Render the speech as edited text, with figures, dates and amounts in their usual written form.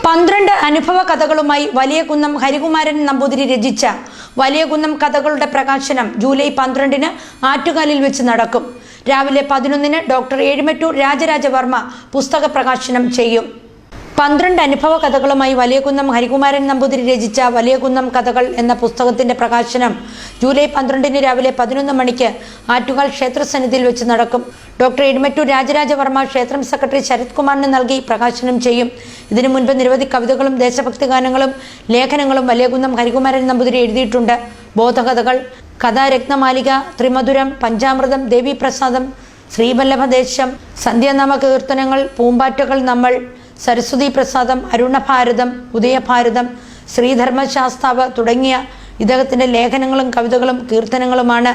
12 അനുഭവ കഥകളുമായി വലിയകുന്നം ഹരികുമാരൻ നമ്പൂതിരി രചിച്ച വലിയകുന്നം കഥകളുടെ പ്രകാശനം ജൂലൈ 12-ന് ആറ്റുകാലിൽ വെച്ച് നടക്കും. രാവിലെ 11-ന് ഡോക്ടർ ഏഴുമറ്റൂർ രാജരാജവർമ്മ പുസ്തക പ്രകാശനം ചെയ്യും. 12 അനുഭവ കഥകളുമായി വലിയകുന്നം ഹരികുമാരൻ നമ്പൂതിരി രചിച്ച വലിയകുന്നം കഥകൾ എന്ന പുസ്തകത്തിന്റെ പ്രകാശനം ജൂലൈ 12-ന് രാവിലെ 11 മണിക്ക് ആറ്റുകാൽ ക്ഷേത്രസന്നിധിയിൽ വെച്ച് നടക്കും. ഡോക്ടർ ഏഴുമറ്റൂർ രാജരാജവർമ്മ ക്ഷേത്രം സെക്രട്ടറി ശരത് കുമാറിന് നൽകി പ്രകാശനം ചെയ്യും. ഇതിനു മുൻപ് നിരവധി കവിതകളും ദേശഭക്തി ഗാനങ്ങളും ലേഖനങ്ങളും വലിയകുന്നം ഹരികുമാരൻ നമ്പൂതിരി എഴുതിയിട്ടുണ്ട്. ബോധകഥകൾ, കഥാരത്നമാലിക, ത്രിമധുരം, പഞ്ചാമൃതം, ദേവീപ്രസാദം, ശ്രീവല്ലഭദേശം, സന്ധ്യാനാമ കീർത്തനങ്ങൾ, പൂമ്പാറ്റകൾ നമ്മൾ, സരസ്വതി പ്രസാദം, അരുണഭാരതം, ഉദയഭാരതം, ശ്രീധർമ്മശാസ്താവ് തുടങ്ങിയ ഇദ്ദേഹത്തിന്റെ ലേഖനങ്ങളും കവിതകളും കീർത്തനങ്ങളുമാണ്.